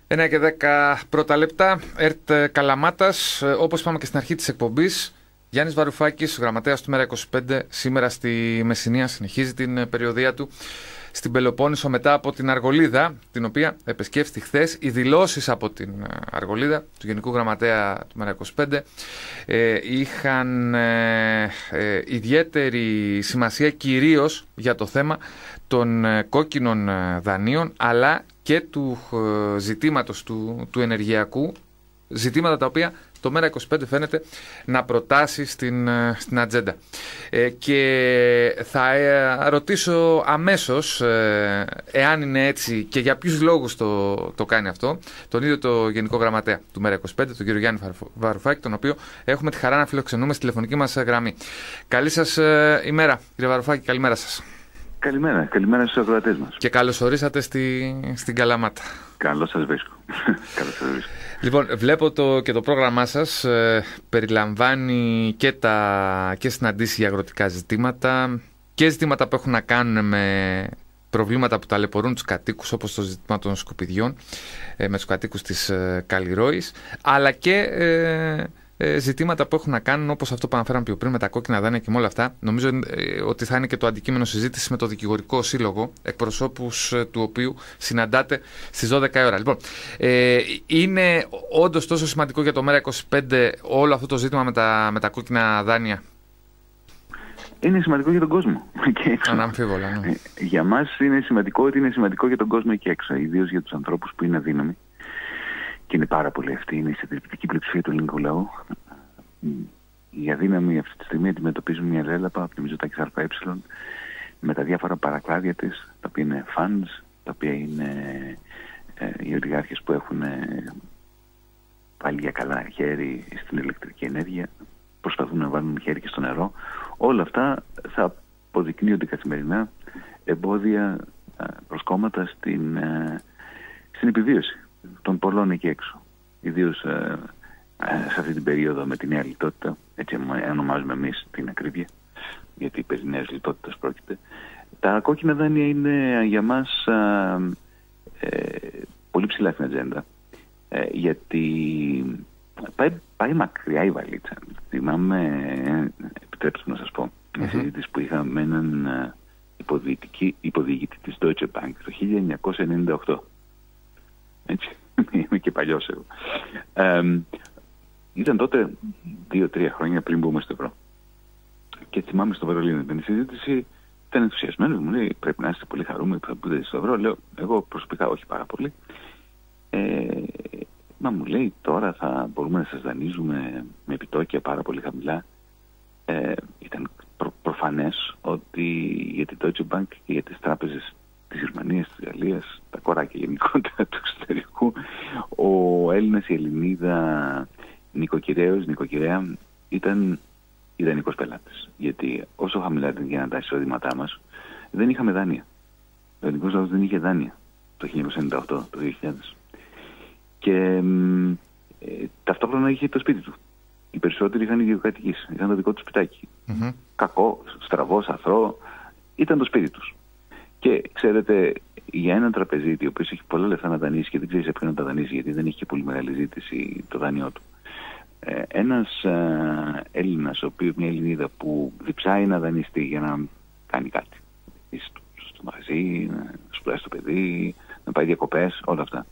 9 και 10 πρώτα λεπτά. ΕΡΤ Καλαμάτας, όπως είπαμε και στην αρχή της εκπομπής, Γιάννης Βαρουφάκης, γραμματέας του Μέρα25, σήμερα στη Μεσσηνία, συνεχίζει την περιοδεία του στην Πελοπόννησο μετά από την Αργολίδα, την οποία επισκέφθη χθες. Οι δηλώσεις από την Αργολίδα του Γενικού Γραμματέα του Μέρα25 είχαν ιδιαίτερη σημασία κυρίως για το θέμα των κόκκινων δανείων, αλλά και του ζητήματος του ενεργειακού, ζητήματα τα οποία το Μέρα25 φαίνεται να προτάσει στην ατζέντα. Και θα ρωτήσω αμέσως, εάν είναι έτσι και για ποιους λόγους το κάνει αυτό, τον ίδιο το Γενικό Γραμματέα του Μέρα25, τον κύριο Γιάννη Βαρουφάκη, τον οποίο έχουμε τη χαρά να φιλοξενούμε στη τηλεφωνική μας γραμμή. Καλή σας ημέρα, κύριε Βαρουφάκη, καλημέρα σας. Καλημέρα στους ακροατές μας. Και καλώς ορίσατε στην Καλαμάτα. Καλώς σας βρίσκω. Λοιπόν, βλέπω και το πρόγραμμά σας περιλαμβάνει και συναντήσεις για αγροτικά ζητήματα και ζητήματα που έχουν να κάνουν με προβλήματα που ταλαιπωρούν τους κατοίκους, όπως το ζήτημα των σκουπιδιών με τους κατοίκους της Καλλιρόης, αλλά και ζητήματα που έχουν να κάνουν, όπως αυτό που αναφέραμε πιο πριν, με τα κόκκινα δάνεια και με όλα αυτά. Νομίζω ότι θα είναι και το αντικείμενο συζήτηση με το Δικηγορικό Σύλλογο, εκπροσώπους του οποίου συναντάτε στις 12 η ώρα. Λοιπόν, είναι όντως τόσο σημαντικό για το Μέρα25 όλο αυτό το ζήτημα με τα κόκκινα δάνεια? Είναι σημαντικό για τον κόσμο. Αναμφίβολα, ναι. Για μας είναι σημαντικό ότι είναι σημαντικό για τον κόσμο εκεί έξω, ιδίως για τους ανθρώπους που είναι αδύναμοι. Και είναι πάρα πολύ αυτή, είναι η συντριπτική πλειοψηφία του ελληνικού λαού. Οι αδύναμοι αυτή τη στιγμή αντιμετωπίζουν μια λέλαπα από τη Μητσοτάκης ΑΕ με τα διάφορα παρακλάδια της, τα οποία είναι funds, τα οποία είναι οι ολιγάρχες που έχουν πάλι για καλά χέρι στην ηλεκτρική ενέργεια, προσπαθούν να βάλουν χέρι και στο νερό. Όλα αυτά θα αποδεικνύονται καθημερινά εμπόδια, προσκόμματα στην επιβίωση των πολλών εκεί έξω. Ιδίως σε αυτή την περίοδο με τη νέα λιτότητα, έτσι ονομάζουμε εμείς την ακρίβεια, γιατί περί νέας λιτότητας πρόκειται. Τα κόκκινα δάνεια είναι για μας πολύ ψηλά στην ατζέντα, γιατί πάει μακριά η βαλίτσα. Θυμάμαι, επιτρέψτε να σας πω, μια συζήτηση που είχαμε με έναν υποδιοικητή της Deutsche Bank το 1998. Έτσι, είμαι και παλιός εγώ. Ήταν τότε 2-3 χρόνια πριν μπούμε στο ευρώ. Και θυμάμαι στο Βερολίνο την συζήτηση, ήταν ενθουσιασμένος, μου λέει πρέπει να είστε πολύ χαρούμενοι που θα μπείτε στο ευρώ. Λέω εγώ προσωπικά όχι πάρα πολύ. Μα μου λέει τώρα θα μπορούμε να σας δανείζουμε με επιτόκια πάρα πολύ χαμηλά. Ήταν προφανές ότι για την Deutsche Bank και για τις τράπεζες της Γερμανίας, της Γαλλίας, τα κοράκια γενικότερα του εξωτερικού, ο Έλληνας, η Ελληνίδα, νοικοκυρέα ήταν ιδανικός πελάτης. Γιατί όσο χαμηλά ήταν για να τα εισοδήματά μας, δεν είχαμε δάνεια. Ο ελληνικός λαός δεν είχε δάνεια το 1998, το 2000. Και ταυτόχρονα είχε το σπίτι του. Οι περισσότεροι είχαν ιδιοκατοικίες, είχαν το δικό του σπιτάκι. Κακό, στραβό, αθρώο, ήταν το σπίτι τους. Και ξέρετε, για έναν τραπεζίτη, ο οποίος έχει πολλά λεφτά να δανείσει και δεν ξέρει σε ποιον να τα δανείσει, γιατί δεν έχει και πολύ μεγάλη ζήτηση το δάνειό του. Ένας Έλληνας, μια Ελληνίδα που διψάει να δανειστεί για να κάνει κάτι, στο μαγαζί, να σπουδάσει το παιδί, να πάει διακοπές, όλα αυτά.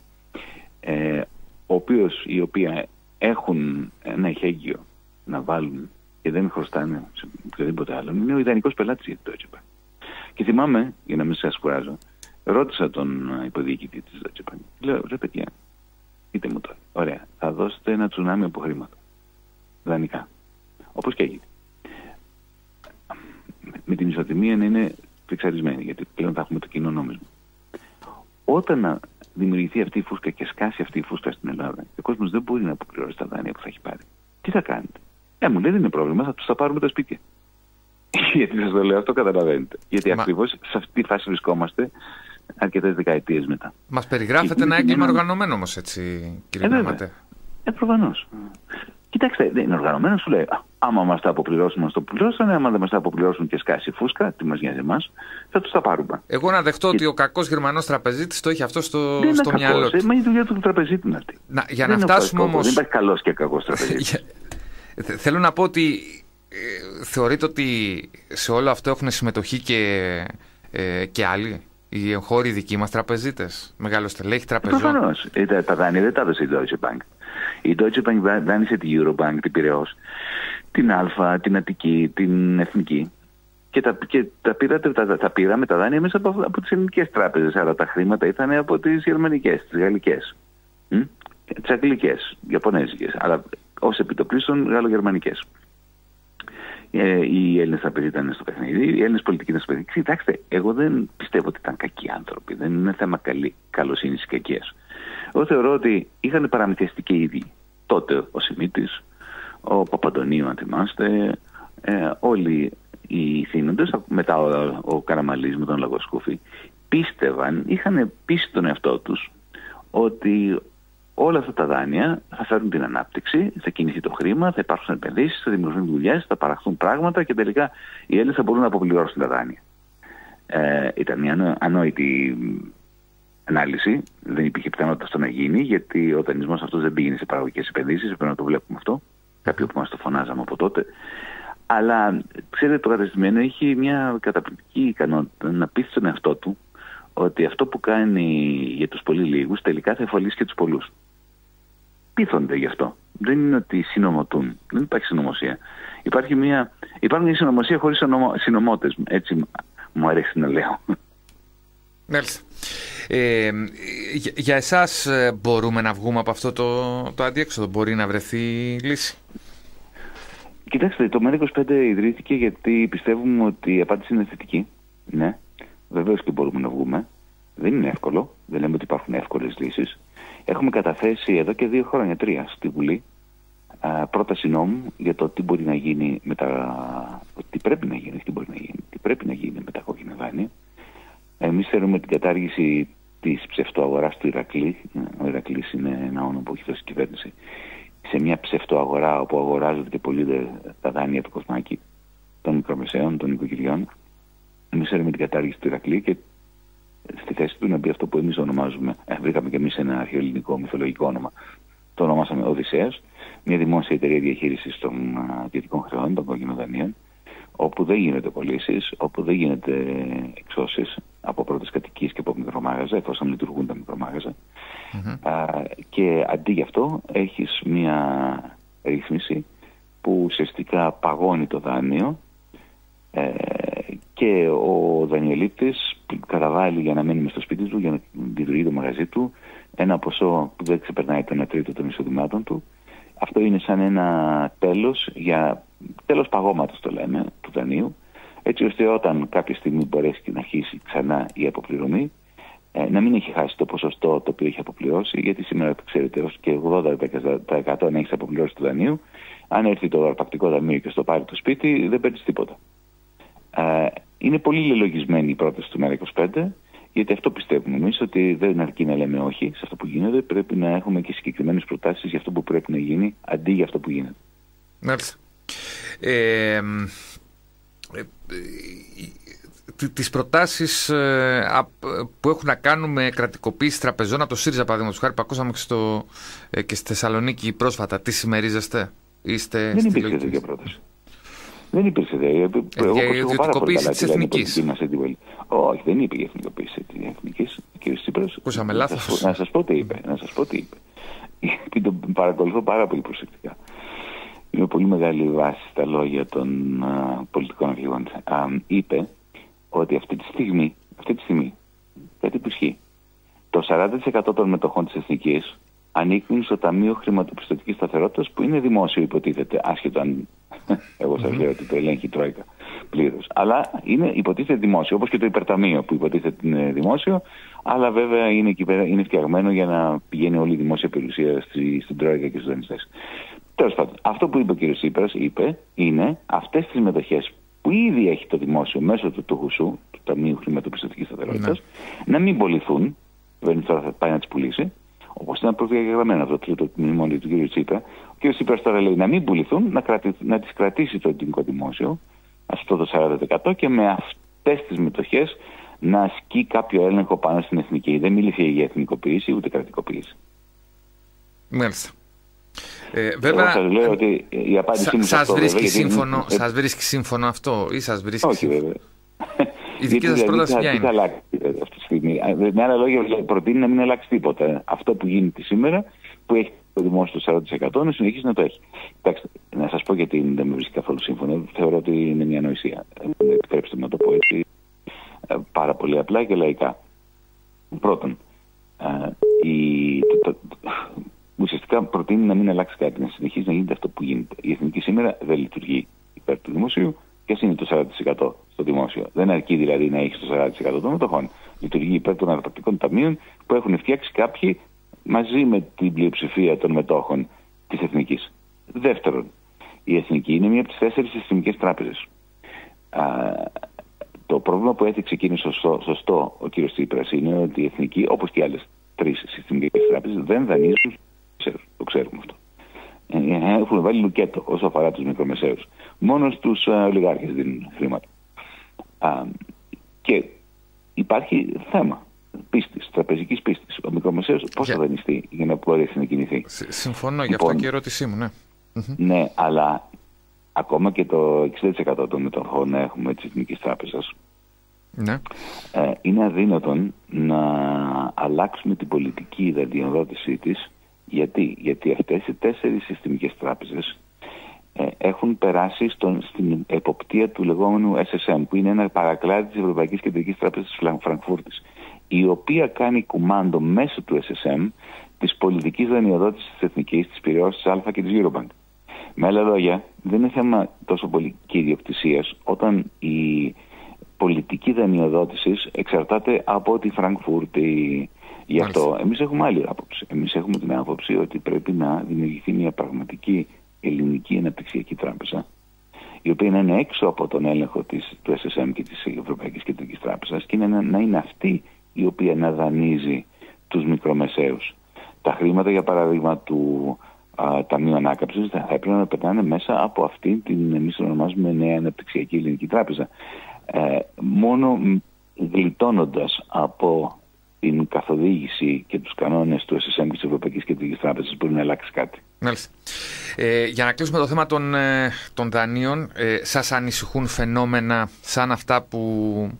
Η οποία έχουν ένα εχέγγυο να βάλουν και δεν χρωστάνε σε οποιοδήποτε άλλο, είναι ο ιδανικός πελάτης για το Deutsche Bank. Και θυμάμαι, για να μην σας κουράζω, ρώτησα τον υποδιοικητή της Deutsche Bank. Λέω, ρε παιδιά, πείτε μου τώρα, ωραία, θα δώσετε ένα τσουνάμι από χρήματα, δανεικά, όπως και έγινε. Με την ισοτιμία να είναι φιξαρισμένη, γιατί πλέον θα έχουμε το κοινό νόμισμα. Όταν δημιουργηθεί αυτή η φούσκα και σκάσει αυτή η φούσκα στην Ελλάδα, ο κόσμος δεν μπορεί να αποπληρώσει τα δάνεια που θα έχει πάρει. Τι θα κάνετε? Μου λέει δεν είναι πρόβλημα, θα τους τα πάρουμε τα σπίτια. Γιατί σας το λέω αυτό, καταλαβαίνετε. Γιατί ακριβώς σε αυτή τη φάση βρισκόμαστε αρκετές δεκαετίες μετά. Μας περιγράφεται ένα έγκλημα οργανωμένο όμως, έτσι, κύριε Γραμματέα. Προφανώς. Κοιτάξτε, δεν είναι οργανωμένο, σου λέει: άμα μας τα αποπληρώσουν, μας το πληρώσανε. Άμα δεν μας τα αποπληρώσουν και σκάσει φούσκα, τι μας νοιάζει εμάς, θα τους τα πάρουμε. Εγώ να δεχτώ ότι ο κακός Γερμανός τραπεζίτης το έχει αυτό στο μυαλό του. Μα η δουλειά του τραπεζίτη είναι αυτή. Για να φτάσουμε όμως. Δεν υπάρχει καλός και κακός τραπεζίτης. Θέλω να πω ότι θεωρείτε ότι σε όλο αυτό έχουν συμμετοχή και άλλοι. Οι εγχώροι δικοί μας τραπεζίτες, μεγάλο στελέχη τραπεζών. Προφανώς. Τα δάνεια δεν τα έδωσε η Deutsche Bank. Η Deutsche Bank δάνεισε τη Eurobank, την Πειραιώς, την Αλφα, την Αττική, την Εθνική. Και τα πήραμε τα δάνεια μέσα από τις ελληνικές τράπεζες. Άρα τα χρήματα ήταν από τις γερμανικές, τις γαλλικές, τις αγγλικές, ιαπωνέζικες. Αλλά ως επιτοπλίστων γαλλογερμανικές. Οι Έλληνες τραπεζίτες ήταν στο παιχνίδι, οι Έλληνες πολιτικοί ήταν στο παιχνίδι. Κοιτάξτε, εγώ δεν πιστεύω ότι ήταν κακοί άνθρωποι. Δεν είναι θέμα καλοσύνης ή κακίας. Εγώ θεωρώ ότι είχαν παραμυθιαστεί και οι ίδιοι. Τότε ο Σιμίτης, ο Παπαντονίου, αν θυμάστε, όλοι οι θύνοντες, μετά ο Καραμαλής με τον Λαγοσκούφη, είχαν πείσει τον εαυτό τους ότι όλα αυτά τα δάνεια θα φέρουν την ανάπτυξη, θα κινηθεί το χρήμα, θα υπάρξουν επενδύσεις, θα δημιουργηθούν δουλειές, θα παραχθούν πράγματα και τελικά οι Έλληνες θα μπορούν να αποπληρώσουν τα δάνεια. Ήταν μια ανόητη ανάλυση. Δεν υπήρχε πιθανότητα αυτό να γίνει, γιατί ο δανεισμός αυτός δεν πήγαινε σε παραγωγικές επενδύσεις. Πρέπει να το βλέπουμε αυτό. Κάποιοι που μας το φωνάζαμε από τότε. Αλλά ξέρετε, το κατεστημένο έχει μια καταπληκτική ικανότητα να πείθει στον εαυτό του ότι αυτό που κάνει για τους πολύ λίγους τελικά θα εφαλίσει και τους πολλούς. Πείθονται γι' αυτό. Δεν είναι ότι συνομωτούν. Δεν υπάρχει συνωμοσία. Υπάρχει μια συνωμοσία χωρίς συνωμότες. Έτσι μου αρέσει να λέω. Μάλιστα. Για εσάς μπορούμε να βγούμε από αυτό το αντίεξοδο? Μπορεί να βρεθεί λύση? Κοιτάξτε, το ΜΕΡΑ25 ιδρύθηκε γιατί πιστεύουμε ότι η απάντηση είναι θετική. Ναι, βεβαίως και μπορούμε να βγούμε. Δεν είναι εύκολο. Δεν λέμε ότι υπάρχουν εύκολες λύσεις. Έχουμε καταθέσει εδώ και 2 χρόνια, 3 στη Βουλή πρόταση νόμου για το τι μπορεί να γίνει τι πρέπει να γίνει, τι πρέπει να γίνει με τα κόκκινα δάνεια. Εμείς θέλουμε την κατάργηση της ψευτοαγοράς του Ηρακλή. Ο Ηρακλής είναι ένα όνομα που έχει δώσει η κυβέρνηση. Σε μια ψευτοαγορά όπου αγοράζονται και πωλούνται τα δάνεια του Κοσμάκη, των μικρομεσαίων, των οικογενειών. Εμείς θέλουμε την κατάργηση του Ηρακλή και στη θέση του να μπει αυτό που εμείς ονομάζουμε, βρήκαμε και εμείς ένα αρχαιοελληνικό μυθολογικό όνομα, το ονομάσαμε Οδυσσέας, μια δημόσια εταιρεία διαχείρισης των ιδιωτικών χρεών, των κόκκινων δανείων, όπου δεν γίνονται πωλήσεις, όπου δεν γίνεται εξώσεις από πρώτες κατοικίες και από μικρομάγαζα, εφόσον λειτουργούν τα μικρομάγαζα. Και αντί γι' αυτό έχεις μια ρύθμιση που ουσιαστικά παγώνει το δάνειο και ο δανειολήπτης καταβάλει για να μένει μες στο σπίτι του, για να λειτουργεί το μαγαζί του, ένα ποσό που δεν ξεπερνάει το 1/3 των εισοδημάτων του. Αυτό είναι σαν ένα τέλος παγώματος, το λέμε, του δανείου, έτσι ώστε όταν κάποια στιγμή μπορέσει να αρχίσει ξανά η αποπληρωμή, να μην έχει χάσει το ποσοστό το οποίο έχει αποπληρώσει, γιατί σήμερα, ξέρετε, ως και 80% αν έχεις αποπληρώσει του δανείου, αν έρθει το αρπακτικό ταμείο και στο πάρει το σπίτι, δεν παίρνεις τίποτα. Είναι πολύ λελογισμένη η πρόταση του ΜΕΡΑ25, γιατί αυτό πιστεύουμε εμείς, ότι δεν αρκεί να λέμε όχι σε αυτό που γίνεται, πρέπει να έχουμε και συγκεκριμένες προτάσεις για αυτό που πρέπει να γίνει, αντί για αυτό που γίνεται. Μάλιστα. Τις προτάσεις που έχουν να κάνουν με κρατικοποίηση τραπεζών από το ΣΥΡΙΖΑ, παραδείγματος χάρη, που ακούσαμε και στη Θεσσαλονίκη πρόσφατα, τι συμμερίζεστε? Δεν υπήρξε τέτοια πρόταση. Δεν υπήρξε. Για ιδιωτικοποίηση της Εθνικής. Όχι, δεν είπε για εθνικοποίηση της Εθνικής. Κύριε Τσίπρας. Ακούσαμε λάθος. Να σας πω τι είπε. Γιατί τον παρακολουθώ πάρα πολύ προσεκτικά. Είναι πολύ μεγάλη βάση στα λόγια των πολιτικών αρχηγών. Είπε ότι αυτή τη στιγμή, κάτι που ισχύει, το 40% των μετοχών της Εθνικής ανήκουν στο Ταμείο Χρηματοπιστωτικής Σταθερότητας, που είναι δημόσιο, υποτίθεται, άσχετο αν εγώ σας λέω ότι το ελέγχει η Τρόικα πλήρως. Αλλά υποτίθεται δημόσιο, όπως και το Υπερταμείο που υποτίθεται είναι δημόσιο, αλλά βέβαια είναι φτιαγμένο για να πηγαίνει όλη η δημόσια περιουσία στην Τρόικα και στους δανειστές. Τέλος πάντων, αυτό που είπε ο κ. Τσίπρας είναι αυτές τις μετοχές που ήδη έχει το δημόσιο μέσω του ΧΟΥΣΟΥ, του Ταμείου Χρηματοπιστωτικής Σταθερότητας, να μην πωληθούν, δεν θα πάει να τις πουλήσει, Όπως ήταν προδιαγεγραμμένο αυτό το μνημόνιο του κ. Τσίπρα. Ο κ. Τσίπρας τώρα λέει να μην πουληθούν, να τις κρατήσει το ελληνικό δημόσιο, αυτό το 40% και με αυτές τις μετοχές να ασκεί κάποιο έλεγχο πάνω στην εθνική. Δεν μίλησε για εθνικοποίηση ούτε κρατικοποίηση. Μάλιστα. Βέβαια, σας λέω ότι η απάντησή μου σας βρίσκει σύμφωνο αυτό ή σας βρίσκει? Όχι βέβαια. Η δική σας πρόταση ποια είναι? Θα αλλάξει αυτή τη στιγμή. Με άλλα λόγια, προτείνει να μην αλλάξει τίποτα. Αυτό που γίνεται σήμερα, που έχει το δημόσιο το 40%, να συνεχίσει να το έχει. Κοιτάξτε, να σας πω γιατί δεν με βρίσκει καθόλου σύμφωνο. Θεωρώ ότι είναι μια ανοησία. Επιτρέψτε μου να το πω έτσι πάρα πολύ απλά και λαϊκά. Πρώτον, ουσιαστικά προτείνει να μην αλλάξει κάτι, να συνεχίσει να γίνεται αυτό που γίνεται. Η εθνική σήμερα δεν λειτουργεί υπέρ του δημοσίου και ας είναι το 40% στο δημόσιο. Δεν αρκεί δηλαδή να έχει το 40% των μετοχών. Λειτουργεί υπέρ των αναπτυκτικών ταμείων που έχουν φτιάξει κάποιοι μαζί με την πλειοψηφία των μετόχων της εθνικής. Δεύτερον, η εθνική είναι μία από τις 4 συστημικές τράπεζες. Το πρόβλημα που έθιξε και είναι σωστό ο κ. Τσίπρας είναι ότι η εθνική, όπως και οι άλλες 3 συστημικές τράπεζες, δεν δανείζουν. Το ξέρουμε αυτό. Έχουν βάλει λουκέτο όσο αφορά τους μικρομεσαίους. Μόνο στους ολιγάρχες δίνουν χρήματα. Και υπάρχει θέμα πίστης, τραπεζικής πίστης. Ο μικρομεσαίος πώς θα δανειστεί για να μπορέσει να κινηθεί? Συμφωνώ, γι' αυτό και η ερώτησή μου, ναι. Ναι, αλλά ακόμα και το 60% των μετοχών έχουμε της Εθνικής Τράπεζας, ναι, είναι αδύνατον να αλλάξουμε την πολιτική δανειοδότησή της. Γιατί αυτές οι 4 συστημικές τράπεζες έχουν περάσει στην εποπτεία του λεγόμενου SSM, που είναι ένα παρακλάδι της Ευρωπαϊκής Κεντρικής Τράπεζας της Φραγκφούρτης, η οποία κάνει κουμάντο μέσω του SSM της πολιτικής δανειοδότησης της εθνικής, της Πειραιώς, της Αλφα και της Eurobank. Με άλλα λόγια, δεν είναι θέμα τόσο πολύ και ιδιοκτησίας, όταν η πολιτική δανειοδότηση εξαρτάται από τη Φραγκφούρτη. Γι' αυτό εμείς έχουμε άλλη άποψη. Εμείς έχουμε την άποψη ότι πρέπει να δημιουργηθεί μια πραγματική ελληνική αναπτυξιακή τράπεζα, η οποία να είναι έξω από τον έλεγχο του SSM και της Ευρωπαϊκής Κεντρικής Τράπεζας και να είναι αυτή η οποία να δανείζει τους μικρομεσαίους. Τα χρήματα, για παράδειγμα, του Ταμείου Ανάκαμψης θα έπρεπε να περνάνε μέσα από αυτή την, εμείς την ονομάζουμε, νέα αναπτυξιακή ελληνική τράπεζα. Μόνο γλιτώνοντας από την καθοδήγηση και τους κανόνες του SSM και της Ευρωπαϊκής Κεντρικής Τράπεζας μπορεί να αλλάξει κάτι. Μάλιστα. Για να κλείσουμε το θέμα των δανείων, σας ανησυχούν φαινόμενα σαν αυτά που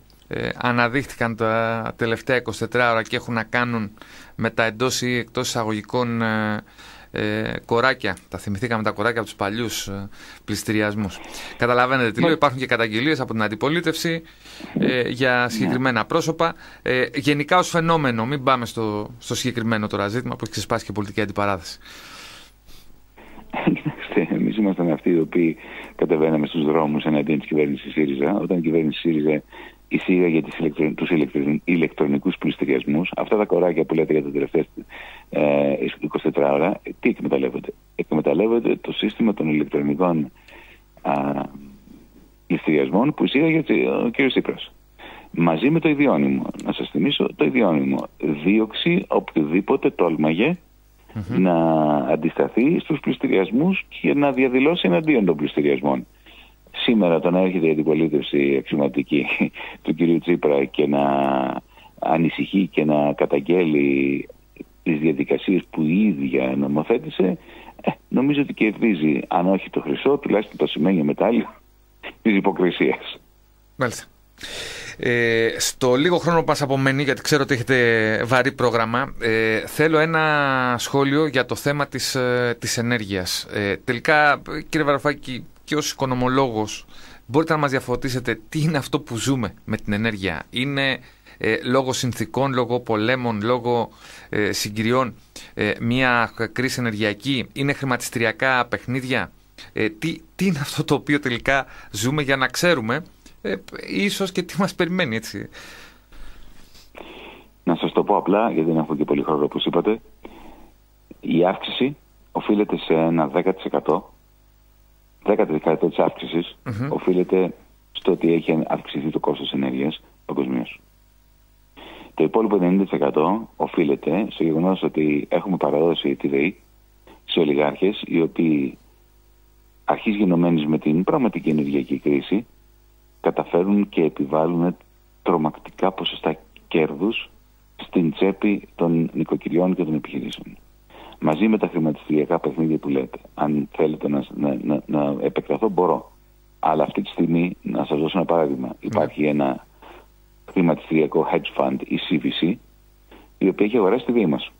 αναδείχθηκαν τα τελευταία 24 ώρα και έχουν να κάνουν με τα εντός ή εκτός εισαγωγικών κοράκια? Τα θυμηθήκαμε τα κοράκια από τους παλιούς πληστηριασμούς. Καταλαβαίνετε τι λέω, υπάρχουν και καταγγελίες από την αντιπολίτευση για συγκεκριμένα πρόσωπα. Γενικά ως φαινόμενο, μην πάμε στο συγκεκριμένο τώρα ζήτημα που έχει ξεσπάσει και πολιτική αντιπαράθεση. Κοιτάξτε, εμείς ήμασταν αυτοί οι οποίοι κατεβαίναμε στους δρόμους εναντίον της κυβέρνησης ΣΥΡΙΖΑ, όταν η κυβέρνηση ΣΥΡΙΖΑ εισήγαγε τους ηλεκτρονικούς πληστηριασμούς. Αυτά τα κοράκια που λέτε για τα τελευταία 24 ώρα, τι εκμεταλλεύονται? Εκμεταλλεύονται το σύστημα των ηλεκτρονικών πληστηριασμών που εισήγαγε ο κ. Τσίπρας. Μαζί με το ιδιώνυμο. Να σας θυμίσω το ιδιώνυμο. Δίωξη οποιοδήποτε τόλμαγε να αντισταθεί στους πληστηριασμούς και να διαδηλώσει εναντίον των πληστηριασμών. Σήμερα όταν έρχεται η αντιπολίτευση αξιωματική του κ. Τσίπρα και να ανησυχεί και να καταγγέλει τις διαδικασίες που η ίδια νομοθέτησε, νομίζω ότι κερδίζει, αν όχι το χρυσό, τουλάχιστον το σημαίνιο μετάλλιο της υποκρισίας. Μάλιστα. Στο λίγο χρόνο που μας απομένει, γιατί ξέρω ότι έχετε βαρύ πρόγραμμα, θέλω ένα σχόλιο για το θέμα της ενέργειας. Τελικά, κύριε Βαρουφάκη, και ως οικονομολόγος, μπορείτε να μας διαφωτίσετε τι είναι αυτό που ζούμε με την ενέργεια? Είναι λόγω συνθήκων, λόγω πολέμων, λόγω συγκυριών μια κρίση ενεργειακή? Είναι χρηματιστηριακά παιχνίδια? Τι είναι αυτό το οποίο τελικά ζούμε, για να ξέρουμε ίσως και τι μας περιμένει, έτσι? Να σας το πω απλά, γιατί δεν έχω και πολύ χρόνο, όπως είπατε. Η αύξηση οφείλεται σε ένα 10%. 10% της αύξησης οφείλεται στο ότι έχει αυξηθεί το κόστος ενέργειας παγκοσμίως. Το υπόλοιπο 90% οφείλεται στο γεγονός ότι έχουμε παραδώσει τη ΔΕΗ σε ολιγάρχες, οι οποίοι αρχής γενομένης με την πραγματική ενεργειακή κρίση καταφέρουν και επιβάλλουν τρομακτικά ποσοστά κέρδους στην τσέπη των νοικοκυριών και των επιχειρήσεων. Μαζί με τα χρηματιστηριακά παιχνίδια που λέτε, αν θέλετε να επεκταθώ, μπορώ. Αλλά αυτή τη στιγμή, να σας δώσω ένα παράδειγμα, υπάρχει ένα χρηματιστηριακό hedge fund, η CVC, η οποία έχει αγοράσει τη ΔΕΗ μας.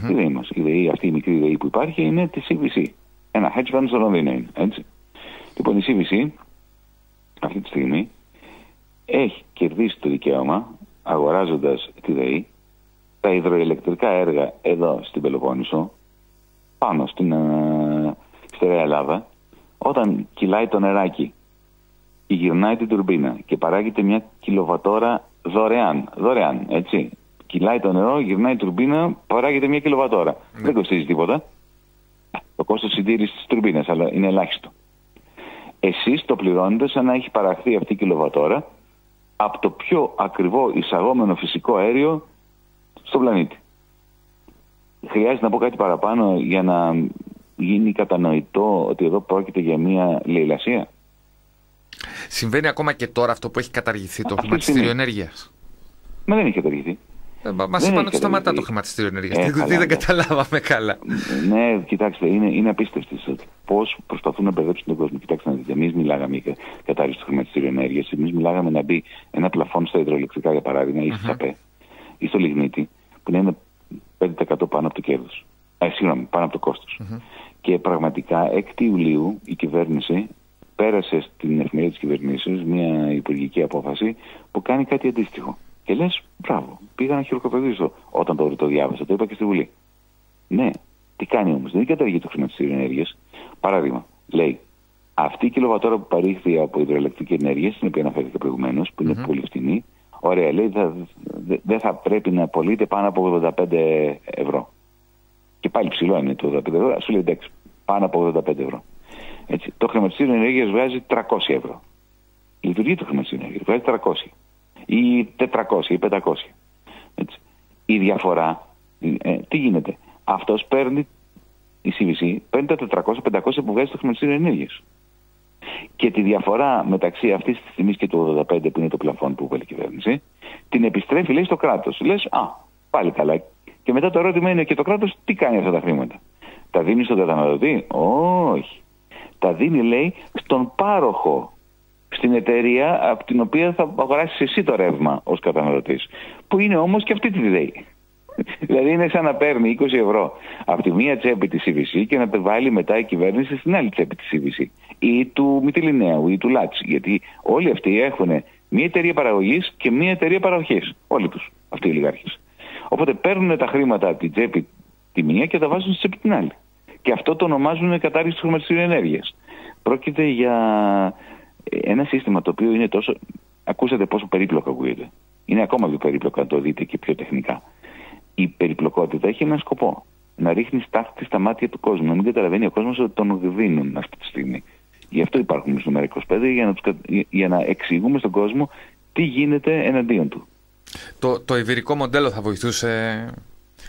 Τη ΔΕΗ μας. Η ΔΕΗ, αυτή η μικρή ΔΕΗ που υπάρχει, είναι τη CVC. Ένα hedge fund στο Λονδίνο είναι, έτσι. Λοιπόν, η CVC αυτή τη στιγμή έχει κερδίσει το δικαίωμα, αγοράζοντας τη ΔΕΗ, τα υδροηλεκτρικά έργα εδώ στην Πελοπόννησο, πάνω στην στερεά Ελλάδα, όταν κυλάει το νεράκι και γυρνάει την τουρμπίνα και παράγεται 1 κιλοβατόρα δωρεάν, έτσι. Κυλάει το νερό, γυρνάει η τουρμπίνα, παράγεται 1 κιλοβατόρα. Δεν κοστίζει τίποτα. Το κόστος συντήρησης της τουρμπίνας, αλλά είναι ελάχιστο. Εσείς το πληρώνετε σαν να έχει παραχθεί αυτή η κιλοβατόρα από το πιο ακριβό εισαγόμενο φυσικό αέριο στον πλανήτη. Χρειάζεται να πω κάτι παραπάνω για να γίνει κατανοητό ότι εδώ πρόκειται για μια λαιλασία? Συμβαίνει ακόμα και τώρα αυτό που έχει καταργηθεί το χρηματιστήριο ενέργειας? Μα δεν έχει καταργηθεί. Μας είπαν ότι σταματά το χρηματιστήριο ενέργειας. Δεν καταλάβαμε καλά. Ναι, κοιτάξτε, είναι απίστευτο πώς προσπαθούν να μπερδέψουν τον κόσμο. Κοιτάξτε, εμείς μιλάγαμε για κατάργηση του χρηματιστήριου ενέργειας. Εμείς μιλάγαμε να μπει ένα πλαφόν στα υδροελεκτρικά, για παράδειγμα, ή στη ΣΑΠΕ ή στο λιγνίτη, που να είναι 5% πάνω από το κέρδος. Πάνω από το κόστος. Και πραγματικά 6 Ιουλίου η κυβέρνηση πέρασε στην εφημερίδα της κυβερνήσεως μια υπουργική απόφαση που κάνει κάτι αντίστοιχο. Και λες, μπράβο, πήγα να χειροκροτήσω όταν το διάβασα, το είπα και στη Βουλή. Ναι, τι κάνει όμως? Δεν καταργεί το χρηματιστήριο ενέργειας. Παράδειγμα, λέει, αυτή η κιλοβατόρα που παρήχθη από υδροελεκτρική ενέργεια, στην οποία αναφέρθηκα προηγουμένως, που είναι πολύ φτηνή, ωραία, λέει, δεν θα πρέπει να πωλείται πάνω από 85 ευρώ. Και πάλι ψηλό είναι το 85 ευρώ, σου λέει εντάξει, πάνω από 85 ευρώ. Έτσι, το χρηματιστήριο ενέργειας βγάζει 300 ευρώ. Λειτουργεί το χρηματιστήριο ενέργειας, βγάζει 300 ή 400 ή 500. Έτσι. Η διαφορά, τι γίνεται? Αυτός παίρνει, η CVC παίρνει τα 400-500 που βγάζει το χρηματιστήριο ενέργειας. Και τη διαφορά μεταξύ αυτής της τιμής και του 85 που είναι το πλαφόν που βάλει η κυβέρνηση, την επιστρέφει, λέει, στο κράτος. Λες, πάλι καλά. Και μετά το ερώτημα είναι, και το κράτος τι κάνει αυτά τα χρήματα? Τα δίνει στον καταναλωτή? Όχι. Τα δίνει, λέει, στον πάροχο, στην εταιρεία από την οποία θα αγοράσεις εσύ το ρεύμα ως καταναλωτής, που είναι όμως και αυτή τη ΔΕΗ. Δηλαδή είναι σαν να παίρνει 20 ευρώ από τη μία τσέπη της CVC και να τα βάλει μετά η κυβέρνηση στην άλλη τσέπη της CVC ή του Μυτιληναίου ή του Λάτσι. Γιατί όλοι αυτοί έχουν μία εταιρεία παραγωγής και μία εταιρεία παροχής. Όλοι τους, αυτοί οι ολιγάρχες. Οπότε παίρνουν τα χρήματα από την τσέπη τη μία και τα βάζουν στη τσέπη την άλλη. Και αυτό το ονομάζουν κατάργηση του χρηματιστήριου ενέργειας. Πρόκειται για ένα σύστημα το οποίο είναι τόσο. Ακούσατε πόσο περίπλοκο ακούγεται. Είναι ακόμα πιο περίπλοκο αν το δείτε και πιο τεχνικά. Η περιπλοκότητα έχει έναν σκοπό. Να ρίχνει στάχτη στα μάτια του κόσμου. Να μην καταλαβαίνει ο κόσμος ότι τον δίνουν αυτή τη στιγμή. Γι' αυτό υπάρχουν στο νούμερο 25, για να εξηγούμε στον κόσμο τι γίνεται εναντίον του. Το υβηρικό μοντέλο θα βοηθούσε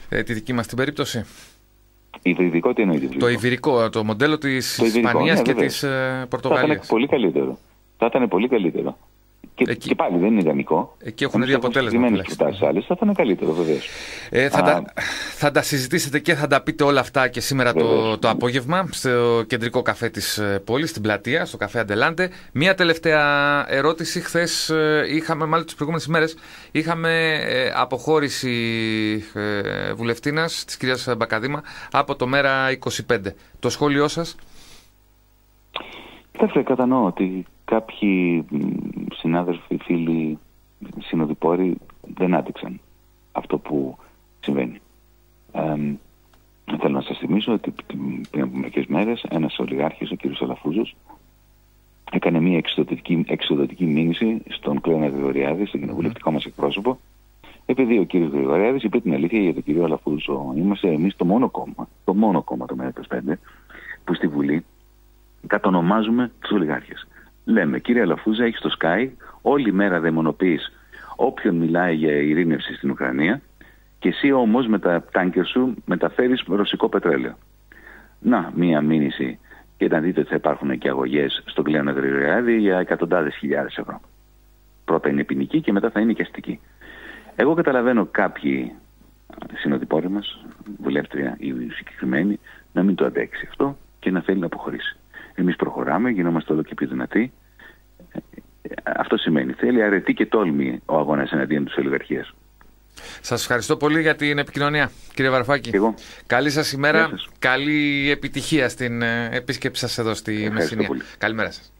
τη δική μας την περίπτωση? Υβριδικό, τι εννοείται? Το υβηρικό, το μοντέλο της Ισπανίας και της Πορτογαλίας. Θα ήταν πολύ καλύτερο. Θα ήταν πολύ καλύτερο. Και πάλι δεν είναι ιδανικό. Εκεί έχουν δει αποτέλεσμα. Άλλες θα ήταν καλύτερο, βεβαίως. Θα τα συζητήσετε και θα τα πείτε όλα αυτά και σήμερα το απόγευμα στο κεντρικό καφέ της πόλης, στην πλατεία, στο καφέ Αντελάντε. Μία τελευταία ερώτηση. Χθες είχαμε, μάλλον τις προηγούμενες ημέρες, είχαμε αποχώρηση βουλευτίνας της κυρίας Μπακαδήμα από το Μέρα 25. Το σχόλιο σας? Κοιτάξτε, κατανοώ ότι κάποιοι συνάδελφοι, φίλοι, συνοδοιπόροι δεν άντεξαν αυτό που συμβαίνει. Θέλω να σας θυμίσω ότι πριν από μερικές μέρες ένας ολιγάρχης, ο κ. Αλαφούζος, έκανε μια εξοδοτική μήνυση στον Κλέονα Γρηγοριάδη, στον κοινοβουλευτικό μας εκπρόσωπο, επειδή ο κ. Γρηγοριάδης είπε την αλήθεια για τον κ. Αλαφούζο. Είμαστε εμείς το μόνο κόμμα το ΜΕΡΑ25 που στη Βουλή κατονομάζουμε τους ολιγάρχες. Λέμε, κύριε Αλαφούζα, έχει στο Sky όλη μέρα δαιμονοποιείς όποιον μιλάει για ειρήνευση στην Ουκρανία, και εσύ όμως με τα τάνκερ σου μεταφέρεις ρωσικό πετρέλαιο. Να, μία μήνυση, και να δείτε ότι θα υπάρχουν και αγωγές στον Κλέον Αγριοριάδη για εκατοντάδες χιλιάδες ευρώ. Πρώτα είναι ποινική και μετά θα είναι και αστική. Εγώ καταλαβαίνω κάποιοι συνοδοιπόροι μας, βουλεύτρια ή συγκεκριμένοι, να μην το αντέξει αυτό και να θέλει να αποχωρήσει. Εμείς προχωράμε, γινόμαστε όλο και πιο δυνατοί. Αυτό σημαίνει θέλει αρετή και τόλμη ο αγώνας εναντίον της ολιγαρχίας. Σας ευχαριστώ πολύ για την επικοινωνία, κύριε Βαρουφάκη. Εγώ. Καλή σας ημέρα, καλή επιτυχία στην επίσκεψη σας εδώ στη Μεσσηνία. Πολύ. Καλημέρα σας.